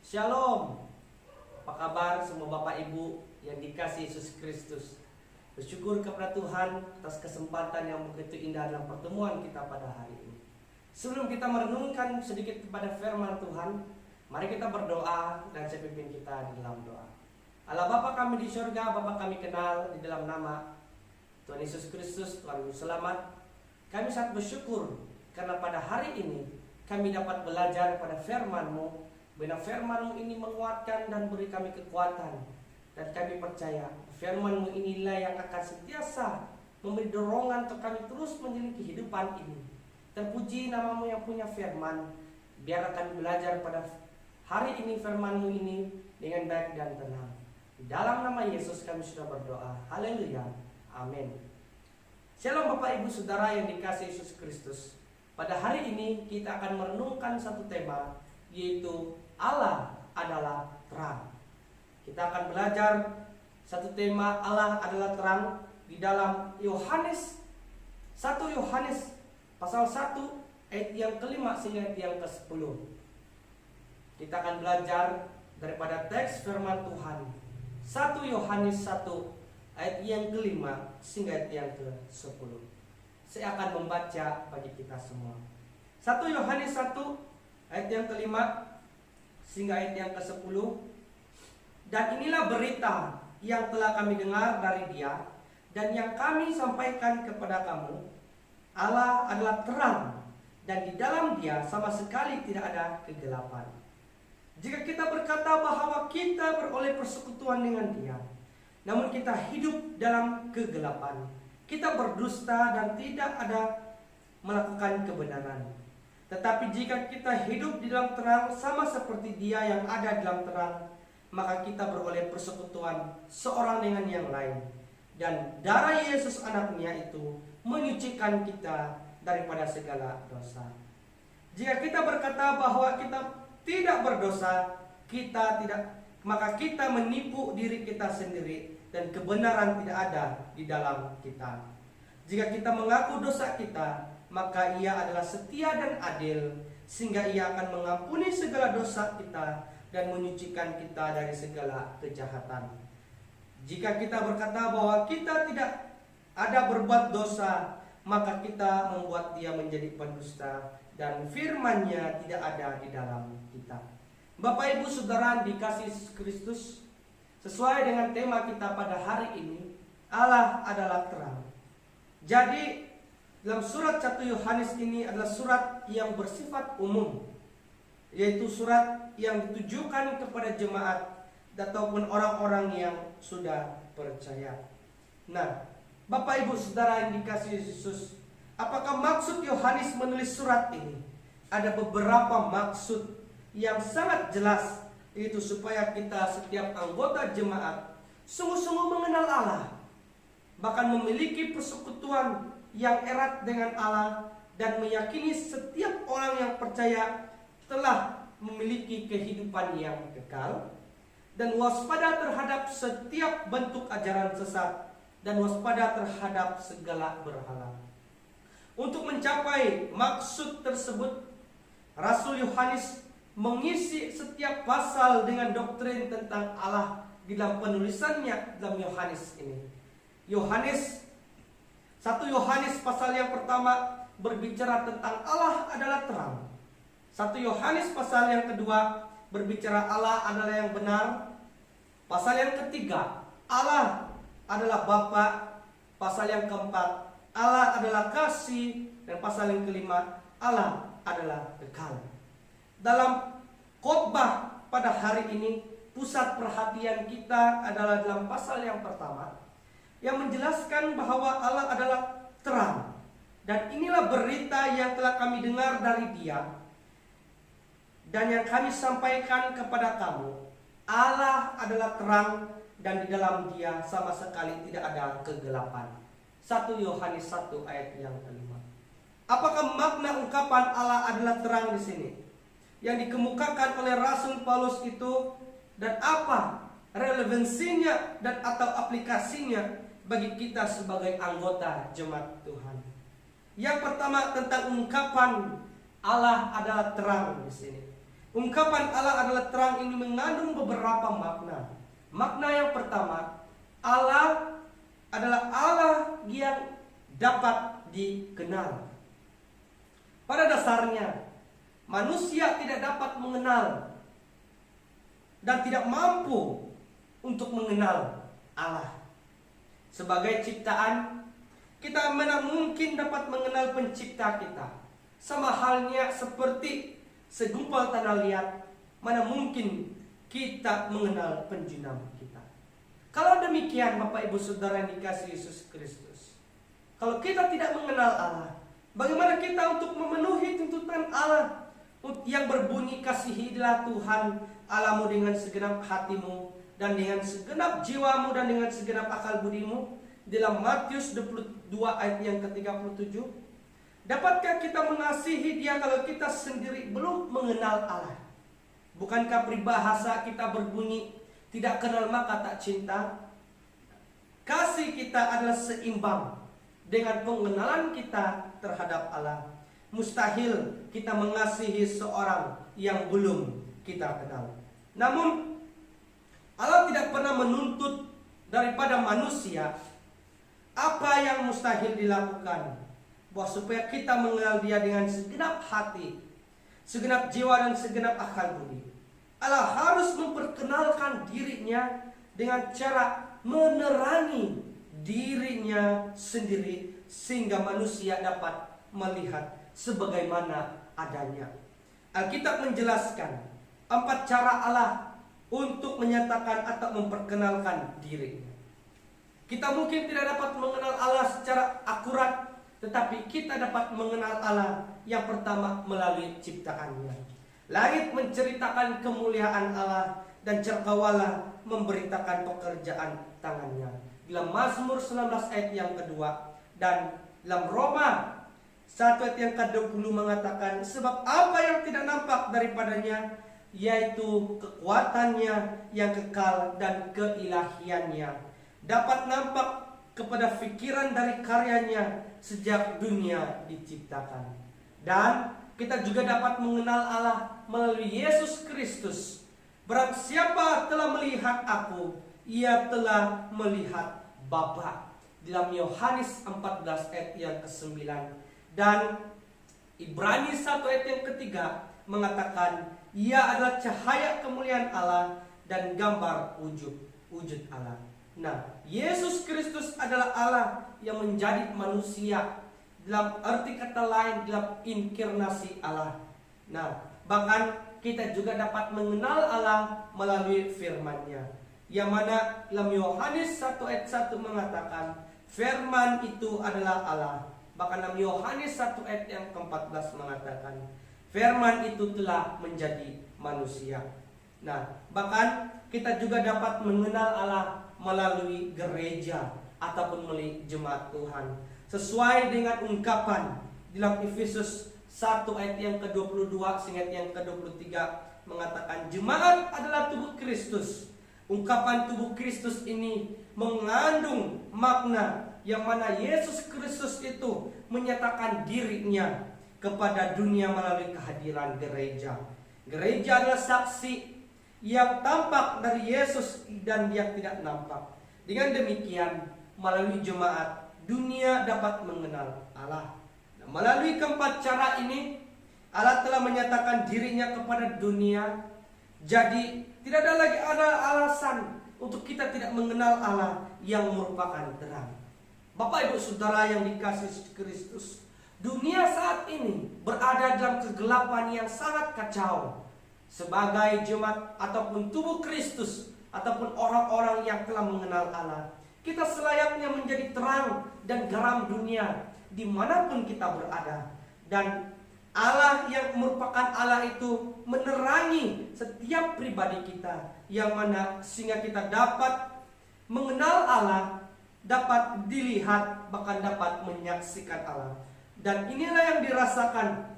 Shalom. Apa kabar semua Bapak Ibu yang dikasihi Yesus Kristus? Bersyukur kepada Tuhan atas kesempatan yang begitu indah dalam pertemuan kita pada hari ini. Sebelum kita merenungkan sedikit kepada firman Tuhan, mari kita berdoa dan saya pimpin kita di dalam doa. Allah Bapa kami di surga, Bapa kami kenal di dalam nama Tuhan Yesus Kristus, Tuhan Yesus Selamat. Kami sangat bersyukur karena pada hari ini kami dapat belajar pada firman-Mu. Benar firman-Mu ini menguatkan dan beri kami kekuatan. Dan kami percaya firman-Mu inilah yang akan sentiasa memberi dorongan untuk kami terus menjalani kehidupan ini. Terpuji nama-Mu yang punya firman. Biar kami belajar pada hari ini firman-Mu ini dengan baik dan tenang. Di dalam nama Yesus kami sudah berdoa. Haleluya. Amin. Shalom Bapak Ibu Saudara yang dikasihi Yesus Kristus. Pada hari ini kita akan merenungkan satu tema, yaitu Allah adalah terang. Kita akan belajar satu tema Allah adalah terang di dalam Yohanes 1 Yohanes pasal 1 ayat yang kelima hingga ayat yang ke-10. Kita akan belajar daripada teks firman Tuhan 1 Yohanes 1 ayat yang kelima hingga ayat yang ke-10. Saya akan membaca bagi kita semua. 1 Yohanes 1 ayat yang kelima sehingga ayat yang ke-10. Dan inilah berita yang telah kami dengar dari Dia dan yang kami sampaikan kepada kamu. Allah adalah terang dan di dalam Dia sama sekali tidak ada kegelapan. Jika kita berkata bahwa kita beroleh persekutuan dengan Dia, namun kita hidup dalam kegelapan, kita berdusta dan tidak ada melakukan kebenaran. Tetapi jika kita hidup di dalam terang sama seperti Dia yang ada dalam terang, maka kita beroleh persekutuan seorang dengan yang lain. Dan darah Yesus anaknya itu menyucikan kita daripada segala dosa. Jika kita berkata bahwa kita tidak berdosa, maka kita menipu diri kita sendiri dan kebenaran tidak ada di dalam kita. Jika kita mengaku dosa kita, maka Ia adalah setia dan adil, sehingga Ia akan mengampuni segala dosa kita dan menyucikan kita dari segala kejahatan. Jika kita berkata bahwa kita tidak ada berbuat dosa, maka kita membuat Dia menjadi pendusta dan firman-Nya tidak ada di dalam kita. Bapak Ibu Saudara dikasihi Kristus, sesuai dengan tema kita pada hari ini, Allah adalah terang. Jadi dalam surat 1 Yohanes ini adalah surat yang bersifat umum, yaitu surat yang ditujukan kepada jemaat ataupun orang-orang yang sudah percaya. Nah, Bapak Ibu Saudara yang dikasihi Yesus, apakah maksud Yohanes menulis surat ini? Ada beberapa maksud yang sangat jelas, yaitu supaya kita setiap anggota jemaat sungguh-sungguh mengenal Allah, bahkan memiliki persekutuan yang erat dengan Allah, dan meyakini setiap orang yang percaya telah memiliki kehidupan yang kekal, dan waspada terhadap setiap bentuk ajaran sesat, dan waspada terhadap segala berhala. Untuk mencapai maksud tersebut, Rasul Yohanes mengisi setiap pasal dengan doktrin tentang Allah di dalam penulisannya dalam Yohanes ini. 1 Yohanes pasal yang pertama berbicara tentang Allah adalah terang. 1 Yohanes pasal yang kedua berbicara Allah adalah yang benar. Pasal yang ketiga, Allah adalah Bapa. Pasal yang keempat, Allah adalah kasih. Dan pasal yang kelima, Allah adalah kekal. Dalam khotbah pada hari ini, pusat perhatian kita adalah dalam pasal yang pertama, yang menjelaskan bahwa Allah adalah terang. Dan inilah berita yang telah kami dengar dari Dia dan yang kami sampaikan kepada kamu. Allah adalah terang dan di dalam Dia sama sekali tidak ada kegelapan. 1 Yohanes 1 ayat yang kelima. Apakah makna ungkapan Allah adalah terang di sini yang dikemukakan oleh Rasul Paulus itu, dan apa relevansinya dan atau aplikasinya bagi kita sebagai anggota jemaat Tuhan? Yang pertama tentang ungkapan Allah adalah terang di sini. Ungkapan Allah adalah terang ini mengandung beberapa makna. Makna yang pertama, Allah adalah Allah yang dapat dikenal. Pada dasarnya, manusia tidak dapat mengenal dan tidak mampu untuk mengenal Allah. Sebagai ciptaan, kita mana mungkin dapat mengenal pencipta kita. Sama halnya seperti segumpal tanah liat, mana mungkin kita mengenal penjinam kita. Kalau demikian Bapak Ibu Saudara yang dikasihi Yesus Kristus, kalau kita tidak mengenal Allah, bagaimana kita untuk memenuhi tuntutan Allah yang berbunyi, kasihilah Tuhan Allahmu dengan segenap hatimu dan dengan segenap jiwamu dan dengan segenap akal budimu, dalam Matius 22 ayat yang ke-37. Dapatkah kita mengasihi Dia kalau kita sendiri belum mengenal Allah? Bukankah peribahasa kita berbunyi, tidak kenal maka tak cinta? Kasih kita adalah seimbang dengan pengenalan kita terhadap Allah. Mustahil kita mengasihi seorang yang belum kita kenal. Namun Allah tidak pernah menuntut daripada manusia apa yang mustahil dilakukan, bahwa supaya kita mengenal Dia dengan segenap hati, segenap jiwa dan segenap akal budi. Allah harus memperkenalkan dirinya dengan cara menerangi dirinya sendiri, sehingga manusia dapat melihat sebagaimana adanya. Alkitab menjelaskan 4 cara Allah untuk menyatakan atau memperkenalkan dirinya. Kita mungkin tidak dapat mengenal Allah secara akurat, tetapi kita dapat mengenal Allah yang pertama melalui ciptaannya. Langit menceritakan kemuliaan Allah dan cakrawala memberitakan pekerjaan tangannya. Dalam Mazmur 19 ayat yang kedua, dan dalam Roma 1 ayat yang ke-20 mengatakan, sebab apa yang tidak nampak daripadanya, yaitu kekuatannya yang kekal dan keilahiannya, dapat nampak kepada pikiran dari karyanya sejak dunia diciptakan. Dan kita juga dapat mengenal Allah melalui Yesus Kristus. Barang siapa telah melihat aku, ia telah melihat Bapa. Dalam Yohanes 14 ayat yang ke-9. Dan Ibrani 1 ayat yang ketiga mengatakan, ia adalah cahaya kemuliaan Allah dan gambar wujud Allah. Nah, Yesus Kristus adalah Allah yang menjadi manusia. Dalam arti kata lain, dalam inkarnasi Allah. Nah, bahkan kita juga dapat mengenal Allah melalui firman-Nya, yang mana dalam Yohanes 1 ayat 1 mengatakan, firman itu adalah Allah. Bahkan dalam Yohanes 1 ayat yang ke-14 mengatakan, firman itu telah menjadi manusia. Nah, bahkan kita juga dapat mengenal Allah melalui gereja ataupun melalui jemaat Tuhan. Sesuai dengan ungkapan dalam Efesus 1 ayat yang ke-22 hingga yang ke-23 mengatakan, jemaat adalah tubuh Kristus. Ungkapan tubuh Kristus ini mengandung makna yang mana Yesus Kristus itu menyatakan dirinya kepada dunia melalui kehadiran gereja. Gereja adalah saksi yang tampak dari Yesus dan yang tidak nampak. Dengan demikian, melalui jemaat, dunia dapat mengenal Allah. Nah, melalui keempat cara ini, Allah telah menyatakan dirinya kepada dunia. Jadi tidak ada lagi alasan untuk kita tidak mengenal Allah yang merupakan terang. Bapak Ibu Saudara yang dikasihi Kristus, dunia saat ini berada dalam kegelapan yang sangat kacau. Sebagai jemaat ataupun tubuh Kristus ataupun orang-orang yang telah mengenal Allah, kita selayaknya menjadi terang dan garam dunia dimanapun kita berada. Dan Allah yang merupakan Allah itu menerangi setiap pribadi kita, yang mana sehingga kita dapat mengenal Allah, dapat dilihat, bahkan dapat menyaksikan Allah. Dan inilah yang dirasakan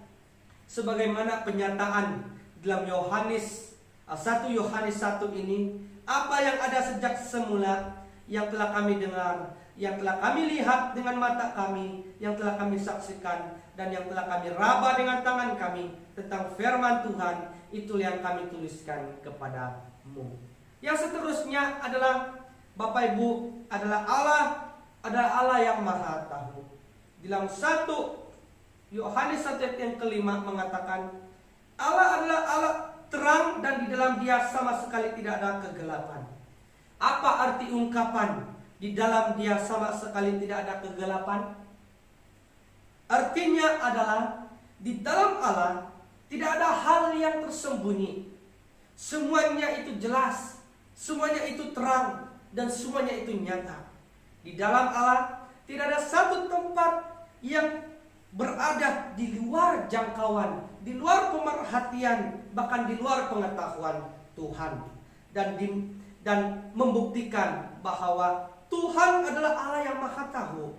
sebagaimana penyataan dalam Yohanes 1 Yohanes 1 ini, apa yang ada sejak semula, yang telah kami dengar, yang telah kami lihat dengan mata kami, yang telah kami saksikan, dan yang telah kami raba dengan tangan kami tentang firman Tuhan, itulah yang kami tuliskan kepadamu. Yang seterusnya adalah Bapak Ibu, adalah Allah yang Maha Tahu. Dalam 1 Yohanes 1 ayat yang kelima mengatakan, Allah adalah Allah terang dan di dalam Dia sama sekali tidak ada kegelapan. Apa arti ungkapan di dalam Dia sama sekali tidak ada kegelapan? Artinya adalah di dalam Allah tidak ada hal yang tersembunyi. Semuanya itu jelas, semuanya itu terang, dan semuanya itu nyata. Di dalam Allah tidak ada satu tempat yang berada di luar jangkauan, di luar pemerhatian, bahkan di luar pengetahuan Tuhan. Dan membuktikan bahwa Tuhan adalah Allah yang Maha Tahu.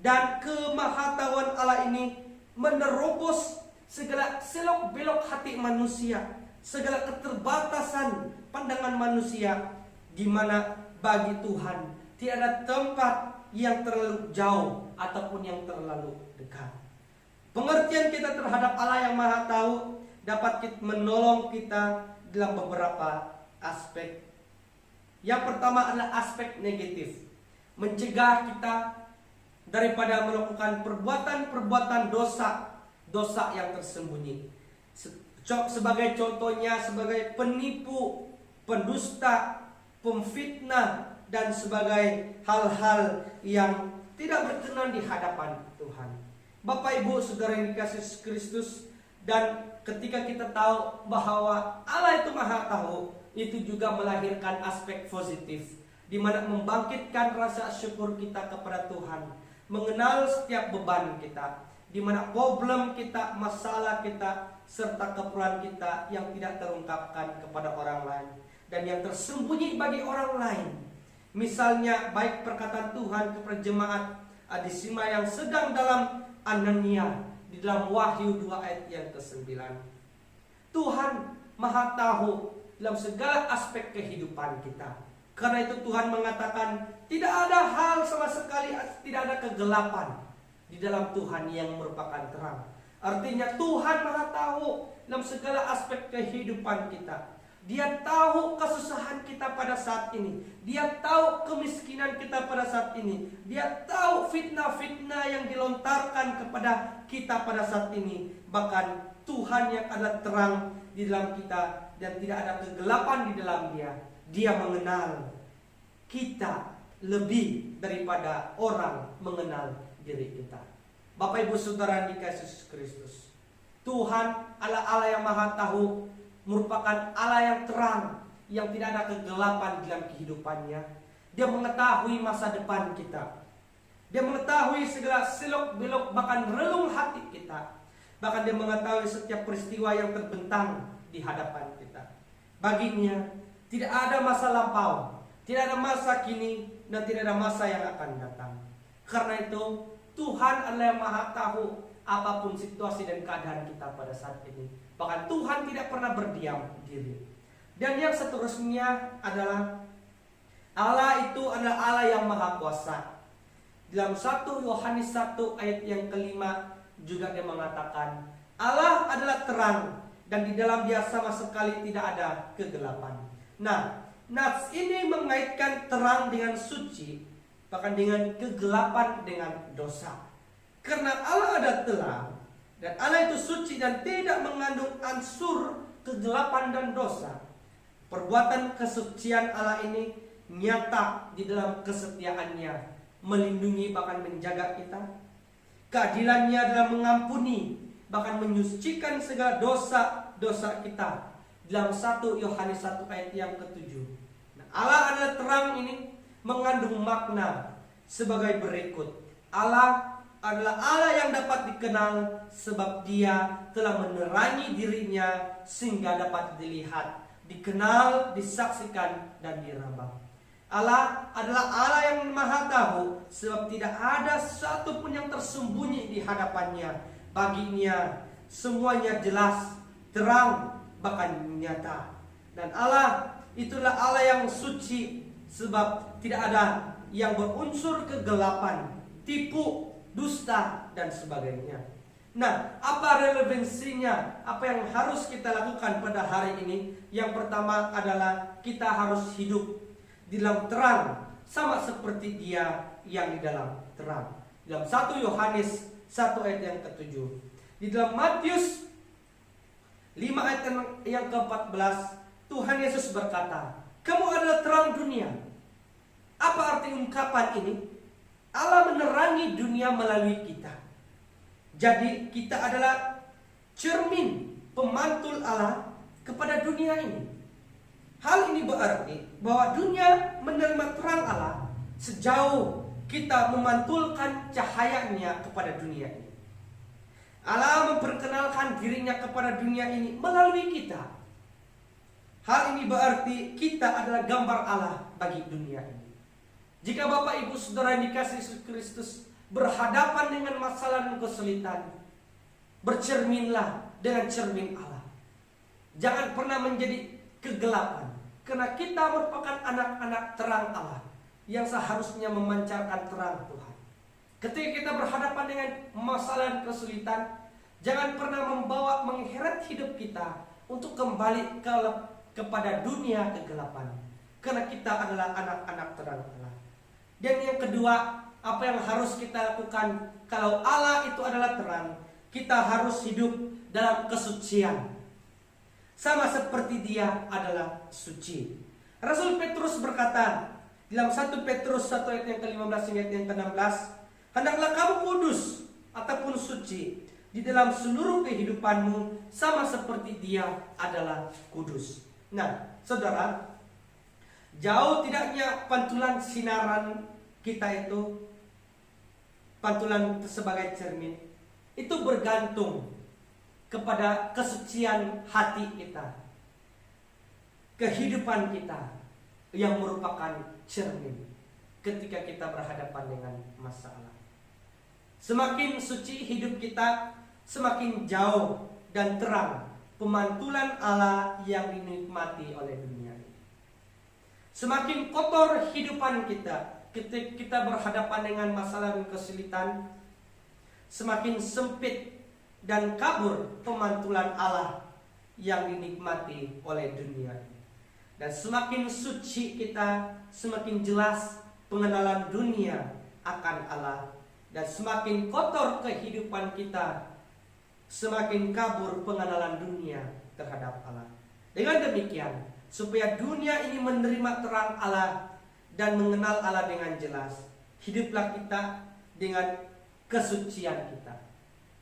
Dan kemahatauan Allah ini menerobos segala selok belok hati manusia, segala keterbatasan pandangan manusia, di mana bagi Tuhan tidak ada tempat yang terlalu jauh ataupun yang terlalu dekat. Pengertian kita terhadap Allah yang Maha Tahu dapat menolong kita dalam beberapa aspek. Yang pertama adalah aspek negatif, mencegah kita daripada melakukan perbuatan-perbuatan dosa yang tersembunyi. Sebagai contohnya, sebagai penipu, pendusta, pemfitnah, dan sebagai hal-hal yang tidak berkenan di hadapan Tuhan. Bapak Ibu Saudara yang dikasihi Kristus, dan ketika kita tahu bahwa Allah itu Maha Tahu, itu juga melahirkan aspek positif, di mana membangkitkan rasa syukur kita kepada Tuhan, mengenal setiap beban kita, di mana problem kita, masalah kita, serta keperluan kita yang tidak terungkapkan kepada orang lain dan yang tersembunyi bagi orang lain. Misalnya baik perkataan Tuhan kepada jemaat Adisima yang sedang dalam Anania di dalam Wahyu 2 ayat yang ke-9. Tuhan Maha Tahu dalam segala aspek kehidupan kita. Karena itu Tuhan mengatakan tidak ada hal sama sekali, tidak ada kegelapan di dalam Tuhan yang merupakan terang. Artinya Tuhan Maha Tahu dalam segala aspek kehidupan kita. Dia tahu kesusahan kita pada saat ini. Dia tahu kemiskinan kita pada saat ini. Dia tahu fitnah-fitnah yang dilontarkan kepada kita pada saat ini. Bahkan Tuhan yang adalah terang di dalam kita dan tidak ada kegelapan di dalam Dia. Dia mengenal kita lebih daripada orang mengenal diri kita. Bapak Ibu Saudara dikasihi Kristus, Tuhan adalah Allah yang Maha Tahu, merupakan Allah yang terang, yang tidak ada kegelapan dalam kehidupannya. Dia mengetahui masa depan kita. Dia mengetahui segala selok belok bahkan relung hati kita. Bahkan Dia mengetahui setiap peristiwa yang terbentang di hadapan kita. Baginya tidak ada masa lampau, tidak ada masa kini, dan tidak ada masa yang akan datang. Karena itu Tuhan adalah yang Maha Tahu apapun situasi dan keadaan kita pada saat ini. Bahkan Tuhan tidak pernah berdiam diri. Dan yang seterusnya adalah Allah itu adalah Allah yang Maha Kuasa. Dalam 1 Yohanes 1 ayat yang kelima juga Dia mengatakan Allah adalah terang dan di dalam Dia sama sekali tidak ada kegelapan. Nah, nas ini mengaitkan terang dengan suci, bahkan dengan kegelapan dengan dosa. Karena Allah ada terang dan Allah itu suci dan tidak mengandung unsur kegelapan dan dosa. Perbuatan kesucian Allah ini nyata di dalam kesetiaannya, melindungi bahkan menjaga kita. Keadilannya adalah mengampuni bahkan menyucikan segala dosa-dosa kita. Dalam 1 Yohanes 1 ayat yang ke-7. Nah, Allah adalah terang ini mengandung makna sebagai berikut. Allah adalah Allah yang dapat dikenal sebab Dia telah menerangi dirinya sehingga dapat dilihat, dikenal, disaksikan, dan diraba. Allah adalah Allah yang Maha Tahu sebab tidak ada satupun yang tersembunyi di hadapannya. Baginya semuanya jelas, terang, bahkan nyata. Dan Allah itulah Allah yang suci Sebab tidak ada yang berunsur kegelapan, tipu, dusta, dan sebagainya. Nah, apa relevansinya? Apa yang harus kita lakukan pada hari ini? Yang pertama adalah kita harus hidup di dalam terang, sama seperti Dia yang di dalam terang. Dalam 1 Yohanes 1 ayat yang ke-7. Di dalam Matius 5 ayat yang ke-14, Tuhan Yesus berkata, "Kamu adalah terang dunia." Apa arti ungkapan ini? Allah menerangi dunia melalui kita. Jadi kita adalah cermin pemantul Allah kepada dunia ini. Hal ini berarti bahwa dunia menerima terang Allah sejauh kita memantulkan cahayanya kepada dunia ini. Allah memperkenalkan dirinya kepada dunia ini melalui kita. Hal ini berarti kita adalah gambar Allah bagi dunia ini. Jika Bapak Ibu Saudara yang dikasihi Yesus Kristus berhadapan dengan masalah dan kesulitan, bercerminlah dengan cermin Allah. Jangan pernah menjadi kegelapan, karena kita merupakan anak-anak terang Allah yang seharusnya memancarkan terang Tuhan. Ketika kita berhadapan dengan masalah dan kesulitan, jangan pernah mengheret hidup kita untuk kembali kepada dunia kegelapan, karena kita adalah anak-anak terang Allah. Dan yang kedua, apa yang harus kita lakukan? Kalau Allah itu adalah terang, kita harus hidup dalam kesucian, sama seperti Dia adalah suci. Rasul Petrus berkata dalam 1 Petrus 1 ayat yang ke-15 hingga yang ke-16, "Hendaklah kamu kudus ataupun suci di dalam seluruh kehidupanmu, sama seperti Dia adalah kudus." Nah, saudara, jauh tidaknya pantulan sinaran kita itu, pantulan sebagai cermin, itu bergantung kepada kesucian hati kita, kehidupan kita yang merupakan cermin ketika kita berhadapan dengan masalah. Semakin suci hidup kita, semakin jauh dan terang pemantulan Allah yang dinikmati oleh dunia ini. Semakin kotor kehidupan kita ketika kita berhadapan dengan masalah dan kesulitan, semakin sempit dan kabur pemantulan Allah yang dinikmati oleh dunia ini. Dan semakin suci kita, semakin jelas pengenalan dunia akan Allah. Dan semakin kotor kehidupan kita, semakin kabur pengenalan dunia terhadap Allah. Dengan demikian, supaya dunia ini menerima terang Allah dan mengenal Allah dengan jelas, hiduplah kita dengan kesucian kita,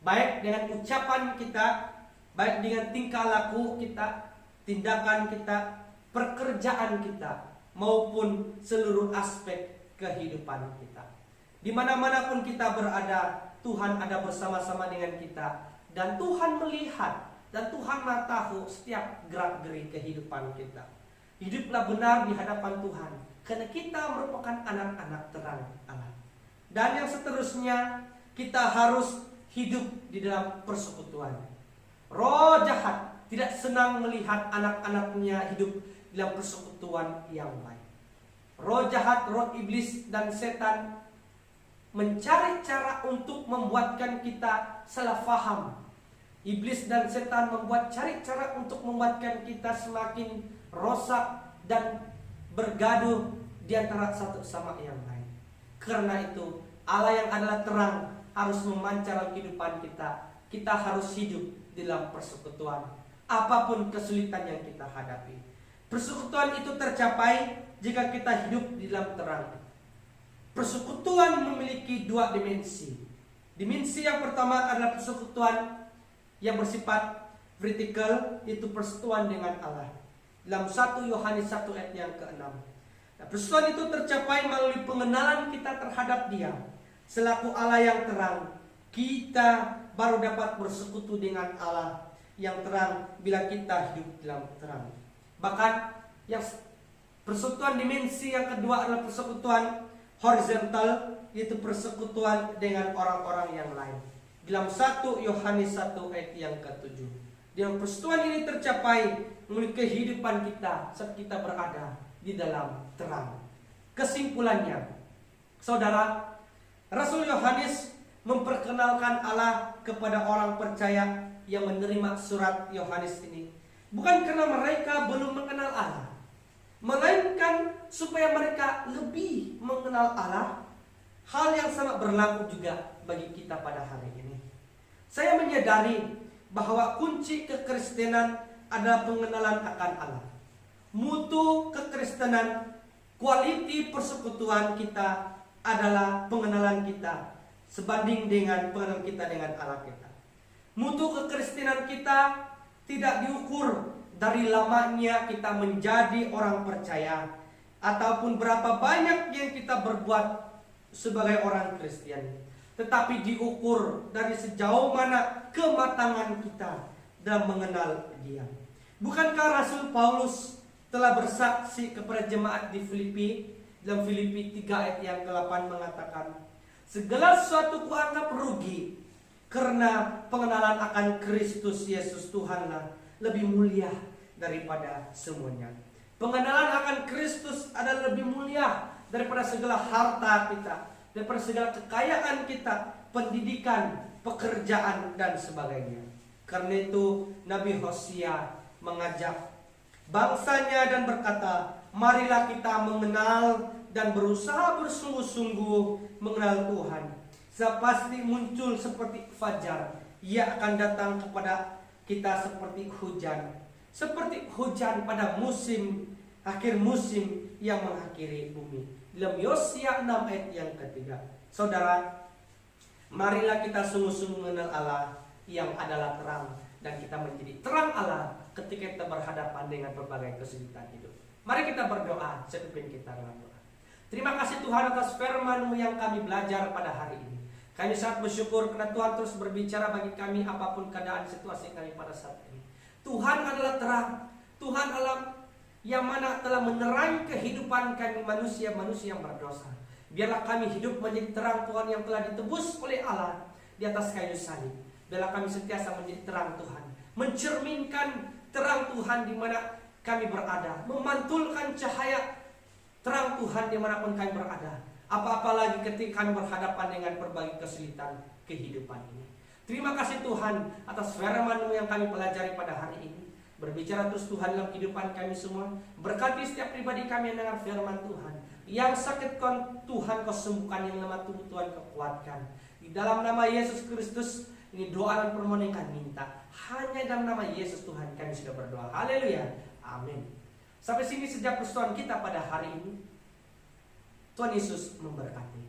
baik dengan ucapan kita, baik dengan tingkah laku kita, tindakan kita, pekerjaan kita, maupun seluruh aspek kehidupan kita. Di mana-mana pun kita berada, Tuhan ada bersama-sama dengan kita, dan Tuhan melihat dan Tuhan tahu setiap gerak-gerik kehidupan kita. Hiduplah benar di hadapan Tuhan, karena kita merupakan anak-anak terang Allah. Dan yang seterusnya, kita harus hidup di dalam persekutuan. Roh jahat tidak senang melihat anak-anaknya hidup di dalam persekutuan yang baik. Roh jahat, roh iblis dan setan mencari cara untuk membuatkan kita salah faham. Iblis dan setan cari cara untuk membuatkan kita semakin rosak dan bergaduh di antara satu sama yang lain. Karena itu, Allah yang adalah terang harus memancar kehidupan kita. Kita harus hidup di dalam persekutuan, apapun kesulitan yang kita hadapi. Persekutuan itu tercapai jika kita hidup di dalam terang. Persekutuan memiliki dua dimensi. Dimensi yang pertama adalah persekutuan yang bersifat vertikal, yaitu persekutuan dengan Allah. Dalam 1 Yohanes 1 ayat yang ke-6. Nah, persekutuan itu tercapai melalui pengenalan kita terhadap Dia selaku Allah yang terang. Kita baru dapat bersekutu dengan Allah yang terang bila kita hidup dalam terang. Bahkan yang persekutuan dimensi yang kedua adalah persekutuan horizontal, yaitu persekutuan dengan orang-orang yang lain. Dalam 1 Yohanes 1 ayat yang ke-7. Dalam persekutuan ini tercapai melalui kehidupan kita saat kita berada di dalam terang. Kesimpulannya, saudara, Rasul Yohanes memperkenalkan Allah kepada orang percaya yang menerima surat Yohanes ini. Bukan karena mereka belum mengenal Allah, melainkan supaya mereka lebih mengenal Allah. Hal yang sama berlaku juga bagi kita pada hari ini. Saya menyadari bahwa kunci kekristenan adalah pengenalan akan Allah. Mutu kekristenan, kualiti persekutuan kita adalah pengenalan kita sebanding dengan pengenalan kita dengan Allah kita. Mutu kekristenan kita tidak diukur dari lamanya kita menjadi orang percaya ataupun berapa banyak yang kita berbuat sebagai orang Kristen, tetapi diukur dari sejauh mana kematangan kita dalam mengenal Dia. Bukankah Rasul Paulus telah bersaksi kepada jemaat di Filipi dalam Filipi 3 ayat yang ke-8 mengatakan, segala sesuatu kuanggap rugi karena pengenalan akan Kristus Yesus Tuhanlah lebih mulia daripada semuanya. Pengenalan akan Kristus adalah lebih mulia daripada segala harta kita, daripada segala kekayaan kita, pendidikan, pekerjaan, dan sebagainya. Karena itu Nabi Hosea mengajak bangsanya dan berkata, marilah kita mengenal dan berusaha bersungguh-sungguh mengenal Tuhan. Sebab pasti muncul seperti fajar, Ia akan datang kepada kita seperti hujan. Seperti hujan pada musim, akhir musim yang mengakhiri bumi. Dalam Yosua 6 ayat yang ketiga. Saudara, marilah kita sungguh-sungguh mengenal Allah yang adalah terang, dan kita menjadi terang Allah ketika kita berhadapan dengan berbagai kesulitan hidup. Mari kita berdoa, sepimpin kita dalam doa. Terima kasih Tuhan atas firman-Mu yang kami belajar pada hari ini. Kami sangat bersyukur karena Tuhan terus berbicara bagi kami apapun keadaan situasi kami pada saat ini. Tuhan adalah terang, Tuhan adalah yang mana telah menerangi kehidupan kami manusia-manusia yang berdosa. Biarlah kami hidup menjadi terang Tuhan yang telah ditebus oleh Allah di atas kayu salib. Biarlah kami sentiasa menjadi terang Tuhan, mencerminkan terang Tuhan di mana kami berada, memantulkan cahaya terang Tuhan dimanapun kami berada. Apa-apa lagi ketika kami berhadapan dengan berbagai kesulitan kehidupan ini. Terima kasih Tuhan atas firman-Mu yang kami pelajari pada hari ini. Berbicara terus Tuhan dalam kehidupan kami semua. Berkati setiap pribadi kami yang dengar firman Tuhan. Yang sakit Tuhan Kau sembuhkan, yang lemah tubuh Tuhan Kau kuatkan. Di dalam nama Yesus Kristus, ini doa dan permohonan yang kami minta. Hanya dalam nama Yesus Tuhan kami sudah berdoa. Haleluya. Amin. Sampai sini sejak persoalan kita pada hari ini. Tuhan Yesus memberkati.